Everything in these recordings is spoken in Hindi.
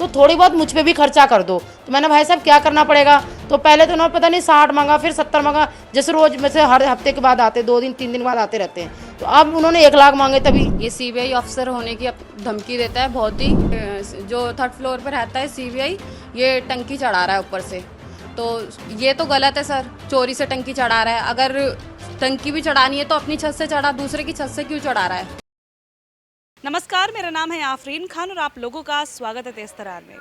तो थोड़ी बहुत मुझ पे भी खर्चा कर दो। तो मैंने भाई साहब क्या करना पड़ेगा, तो पहले तो उन्होंने पता नहीं 60 मांगा, फिर 70 मांगा, जैसे रोज में से हर हफ्ते के बाद आते, 2 दिन 3 दिन बाद आते रहते हैं। तो अब उन्होंने 1 लाख मांगे तभी। ये सीबीआई ऑफिसर होने की धमकी देता है बहुत ही। जो 3rd फ्लोर पर रहता है सीबीआई, ये टंकी चढ़ा रहा है ऊपर से, तो ये तो गलत है सर। चोरी से टंकी चढ़ा रहा है, अगर टंकी भी चढ़ानी है तो अपनी छत से चढ़ा, दूसरे की छत से क्यों चढ़ा रहा है। नमस्कार, मेरा नाम है आफरीन खान और आप लोगों का स्वागत है तेज तरार में।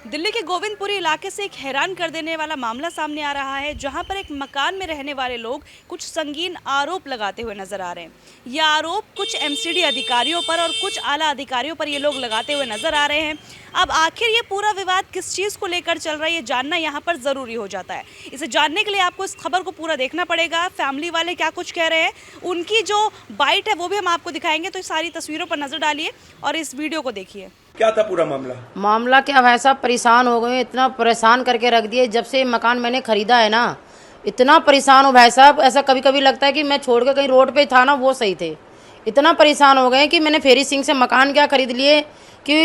दिल्ली के गोविंदपुरी इलाके से एक हैरान कर देने वाला मामला सामने आ रहा है, जहां पर एक मकान में रहने वाले लोग कुछ संगीन आरोप लगाते हुए नजर आ रहे हैं। ये आरोप कुछ एमसीडी अधिकारियों पर और कुछ आला अधिकारियों पर ये लोग लगाते हुए नजर आ रहे हैं। अब आखिर ये पूरा विवाद किस चीज़ को लेकर चल रहा है, ये जानना यहाँ पर ज़रूरी हो जाता है। इसे जानने के लिए आपको इस खबर को पूरा देखना पड़ेगा। फैमिली वाले क्या कुछ कह रहे हैं, उनकी जो बाइट है वो भी हम आपको दिखाएंगे। तो सारी तस्वीरों पर नजर डालिए और इस वीडियो को देखिए। क्या था पूरा मामला क्या भाई साहब, परेशान हो गए, इतना परेशान करके रख दिए। जब से मकान मैंने खरीदा है ना, इतना परेशान हो भाई साहब, ऐसा कभी कभी लगता है कि मैं छोड़ के कहीं रोड पे था ना, वो सही थे। इतना परेशान हो गए कि मैंने फेरी सिंह से मकान क्या खरीद लिए कि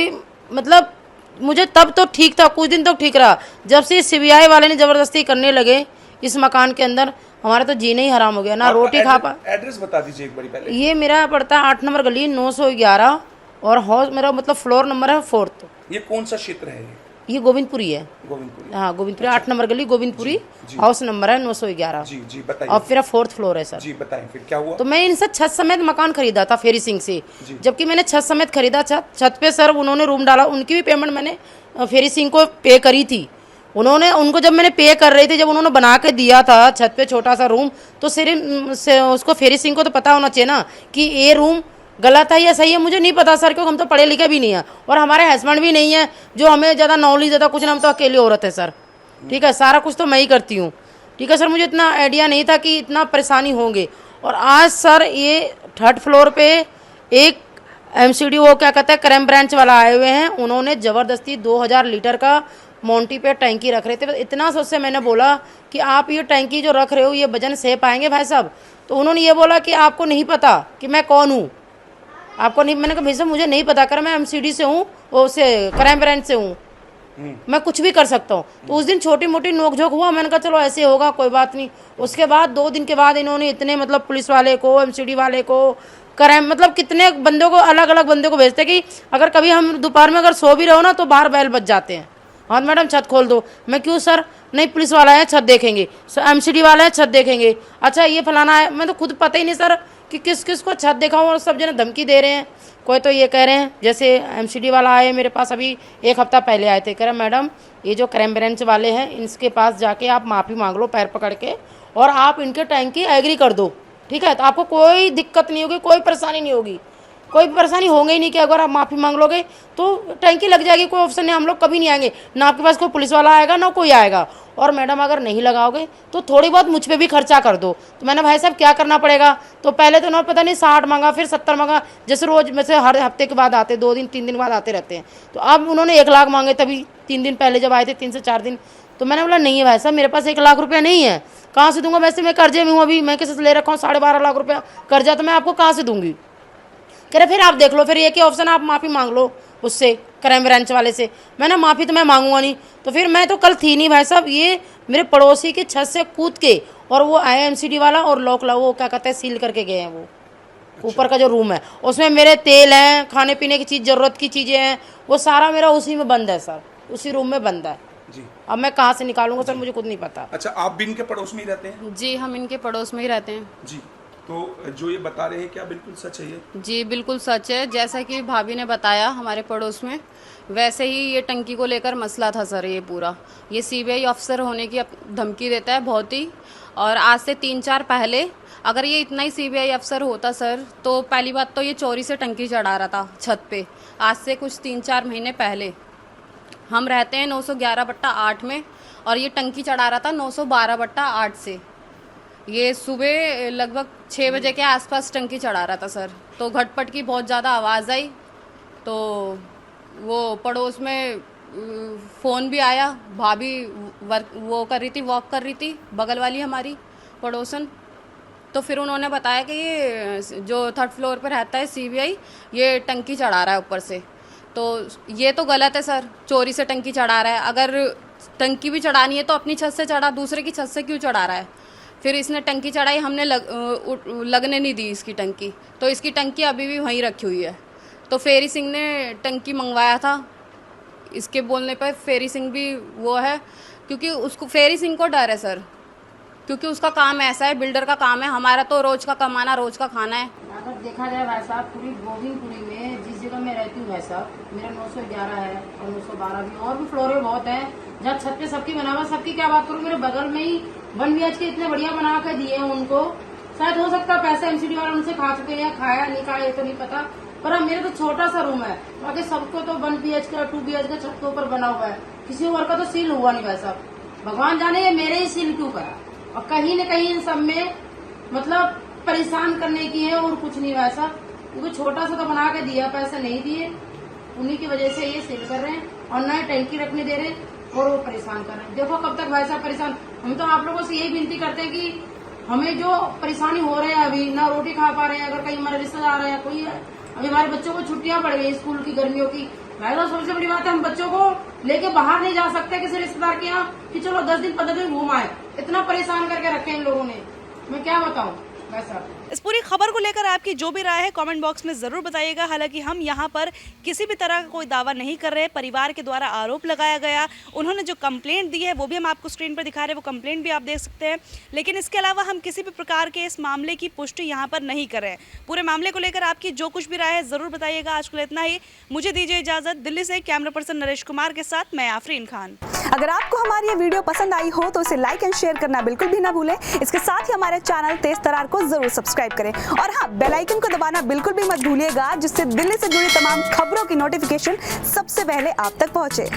मतलब मुझे तब तो ठीक था, कुछ दिन तो ठीक रहा। जब से सीबीआई वाले ने ज़बरदस्ती करने लगे इस मकान के अंदर, हमारा तो जीना ही हराम हो गया ना। रोटी खा पा। एड्रेस बता दीजिए एक बारी पहले। ये मेरा पड़ता है 8 नंबर गली 911 और हाउस मेरा मतलब फ्लोर नंबर है 4th। ये कौन सा क्षेत्र है? ये गोविंदपुरी है। गोविंदपुरी, हाँ गोविंदपुरी, 8 नंबर गली गोविंदपुरी, हाउस नंबर है 911। जी जी बताइए। और फिर 4th फ्लोर है सर। जी बताएं फिर क्या हुआ। तो मैं इनसे छत समेत मकान खरीदा था फेरी सिंह से। जबकि मैंने छत समेत खरीदा, छत पे सर उन्होंने रूम डाला, उनकी भी पेमेंट मैंने फेरी सिंह को पे करी थी। उनको जब मैंने पे कर रही थी, जब उन्होंने बना के दिया था छत पे छोटा सा रूम, तो सिर्फ उसको फेरी सिंह को तो पता होना चाहिए ना कि ये रूम गलत है या सही है। मुझे नहीं पता सर, क्योंकि हम तो पढ़े लिखे भी नहीं है और हमारे हस्बैंड भी नहीं है जो हमें ज़्यादा नॉलेज देता कुछ ना। हम तो अकेली औरत है सर, ठीक है, सारा कुछ तो मैं ही करती हूँ, ठीक है सर। मुझे इतना आइडिया नहीं था कि इतना परेशानी होंगे। और आज सर ये 3rd फ्लोर पे एक एमसीडी, वो क्या कहते हैं, क्राइम ब्रांच वाला आए हुए हैं। उन्होंने ज़बरदस्ती 2000 लीटर का मोंटी पे टैंकी रख रहे थे। इतना सोच से मैंने बोला कि आप ये टैंकी जो रख रहे हो, ये वजन सह पाएंगे भाई साहब? तो उन्होंने ये बोला कि आपको नहीं पता कि मैं कौन हूँ, आपको नहीं। मैंने कहा भाई साहब मुझे नहीं पता, कर मैं एमसीडी से हूँ, वो से क्राइम ब्रांच से हूँ, मैं कुछ भी कर सकता हूँ। तो उस दिन छोटी मोटी नोकझोंक हुआ, मैंने कहा चलो ऐसे होगा, कोई बात नहीं। उसके बाद 2 दिन के बाद इन्होंने इतने मतलब पुलिस वाले को, एमसीडी वाले को, क्राइम मतलब कितने बंदों को, अलग अलग बंदों को भेजते कि अगर कभी हम दोपहर में अगर सो भी रहो ना तो बाहर बैल बच जाते हैं। हाँ मैडम छत खोल दो। मैं क्यों सर? नहीं, पुलिस वाला है छत देखेंगे, एमसीडी वाला है छत देखेंगे, अच्छा ये फलाना है। मैं तो खुद पता ही नहीं सर कि किस किस को छत दिखाऊं, और सब जने धमकी दे रहे हैं। कोई तो ये कह रहे हैं, जैसे एमसीडी वाला आए मेरे पास अभी 1 हफ्ता पहले आए थे, कह रहे मैडम ये जो क्राइम ब्रांच वाले हैं इनके पास जाके आप माफ़ी मांग लो पैर पकड़ के, और आप इनके टैंकी एग्री कर दो, ठीक है, तो आपको कोई दिक्कत नहीं होगी, कोई परेशानी नहीं होगी, कोई परेशानी होंगे ही नहीं कि अगर आप माफ़ी मांग लोगे तो टैंकी लग जाएगी, कोई ऑप्शन नहीं, हम लोग कभी नहीं आएंगे ना, आपके पास कोई पुलिस वाला आएगा ना कोई आएगा। और मैडम अगर नहीं लगाओगे तो थोड़ी बहुत मुझ पे भी खर्चा कर दो। तो मैंने भाई साहब क्या करना पड़ेगा, तो पहले तो उन्होंने पता नहीं 60 मांगा, फिर 70 मांगा, जैसे रोज में से हर हफ्ते के बाद आते, 2 दिन 3 दिन बाद आते रहते हैं। तो अब उन्होंने 1 लाख मांगे तभी 3 दिन पहले जब आए थे, 3 से 4 दिन। तो मैंने बोला नहीं है भाई साहब, मेरे पास 1 लाख रुपया नहीं है, कहाँ से दूंगा? वैसे मैं कर्जे में हूँ, अभी मैं किसी से ले रखा हूँ 12.5 लाख रुपया कर्जा, तो मैं आपको कहाँ से दूंगी? कह रहे फिर आप देख लो, फिर एक ही ऑप्शन, आप माफ़ी मांग लो उससे, क्राइम ब्रांच वाले से। मैंने माफ़ी तो मैं मांगूंगा नहीं। तो फिर मैं तो कल थी नहीं भाई साहब, ये मेरे पड़ोसी की छत से कूद के और वो आए एमसीडी वाला और लॉक वो क्या कहते हैं सील करके गए हैं। वो ऊपर का जो रूम है उसमें मेरे तेल हैं, खाने पीने की चीज़, ज़रूरत की चीज़ें हैं, वो सारा मेरा उसी में बंद है सर, उसी रूम में बंद है जी। अब मैं कहाँ से निकालूंगा सर, मुझे खुद नहीं पता। अच्छा, आप भी इनके पड़ोस में ही रहते हैं? जी हम इनके पड़ोस में ही रहते हैं जी। तो जो ये बता रहे हैं क्या बिल्कुल सच है ये? जी बिल्कुल सच है, जैसा कि भाभी ने बताया हमारे पड़ोस में, वैसे ही ये टंकी को लेकर मसला था सर। ये पूरा ये सीबीआई ऑफिसर होने की धमकी देता है बहुत ही। और आज से 3-4 पहले अगर ये इतना ही सीबीआई अफसर होता सर, तो पहली बात तो ये चोरी से टंकी चढ़ा रहा था छत पे। आज से कुछ 3-4 महीने पहले हम रहते हैं 911/8 में, और ये टंकी चढ़ा रहा था 912/8 से। ये सुबह लगभग 6 बजे के आसपास टंकी चढ़ा रहा था सर। तो घटपट की बहुत ज़्यादा आवाज़ आई, तो वो पड़ोस में फ़ोन भी आया, भाभी वो कर रही थी, वॉक कर रही थी, बगल वाली हमारी पड़ोसन। तो फिर उन्होंने बताया कि ये जो 3rd फ्लोर पर रहता है सीबीआई, ये टंकी चढ़ा रहा है ऊपर से। तो ये तो गलत है सर, चोरी से टंकी चढ़ा रहा है। अगर टंकी भी चढ़ानी है तो अपनी छत से चढ़ा, दूसरे की छत से क्यों चढ़ा रहा है? फिर इसने टंकी चढ़ाई, हमने लगने नहीं दी इसकी टंकी, तो इसकी टंकी अभी भी वहीं रखी हुई है। तो फेरी सिंह ने टंकी मंगवाया था, इसके बोलने पर फेरी सिंह भी वो है, क्योंकि उसको फेरी सिंह को डर है सर, क्योंकि उसका काम ऐसा है, बिल्डर का काम है। हमारा तो रोज का कमाना, रोज का खाना है। अगर देखा जाए भाई साहब, पूरी गोविंदपुरी में जिस जगह मैं रहती हूँ भाई साहब, मेरा 911 है और 912 भी, और भी फ्लोरें बहुत हैं जहाँ छत पे सबकी बना हुआ। सबकी क्या बात करूँ, मेरे बगल में ही 1 BHK इतने बढ़िया बना कर दिए हैं उनको। शायद हो सकता है पैसे MCD वाले उनसे खा चुके हैं, खाया नहीं खाया ये तो नहीं पता, पर अब मेरा तो छोटा सा रूम है, बाकी सबको तो 1 BHK और 2 BHK छत के ऊपर बना हुआ है। किसी और का तो सील हुआ नहीं भाई साहब, भगवान जाने ये मेरे ही सील क्यों करा। और कहीं न कहीं इन सब में मतलब परेशान करने की है और कुछ नहीं वैसा, क्योंकि छोटा सा तो बना के दिया, पैसे नहीं दिए, उन्हीं की वजह से ये सेल कर रहे हैं और नए टैंकी रखने दे रहे हैं और वो परेशान कर रहे हैं। देखो कब तक भाई साहब परेशान। हम तो आप लोगों से यही विनती करते हैं कि हमें जो परेशानी हो रही है, अभी ना रोटी खा पा रहे हैं, अगर कहीं हमारे रिश्तेदार है कोई है, अभी हमारे बच्चों को छुट्टियां पड़ गई स्कूल की गर्मियों की, भाई साहब सबसे बड़ी बात है हम बच्चों को लेके बाहर नहीं जा सकते किसी रिश्तेदार के यहाँ कि चलो 10 दिन 15 दिन घूम आए। इतना परेशान करके रखे इन लोगों ने, मैं क्या बताऊं भाई साहब। इस पूरी खबर को लेकर आपकी जो भी राय है कमेंट बॉक्स में ज़रूर बताइएगा। हालांकि हम यहाँ पर किसी भी तरह का कोई दावा नहीं कर रहे। परिवार के द्वारा आरोप लगाया गया, उन्होंने जो कंप्लेंट दी है वो भी हम आपको स्क्रीन पर दिखा रहे हैं, वो कंप्लेंट भी आप देख सकते हैं। लेकिन इसके अलावा हम किसी भी प्रकार के इस मामले की पुष्टि यहाँ पर नहीं कर रहे हैं। पूरे मामले को लेकर आपकी जो कुछ भी राय है ज़रूर बताइएगा। आज के लिए इतना ही, मुझे दीजिए इजाज़त। दिल्ली से कैमरा पर्सन नरेश कुमार के साथ मैं आफरीन खान। अगर आपको हमारी ये वीडियो पसंद आई हो तो इसे लाइक एंड शेयर करना बिल्कुल भी ना भूलें। इसके साथ ही हमारे चैनल तेज तरार को जरूर सब्सक्राइब करें और हाँ, बेल आइकन को दबाना बिल्कुल भी मत भूलिएगा, जिससे दिल्ली से जुड़ी तमाम खबरों की नोटिफिकेशन सबसे पहले आप तक पहुंचे।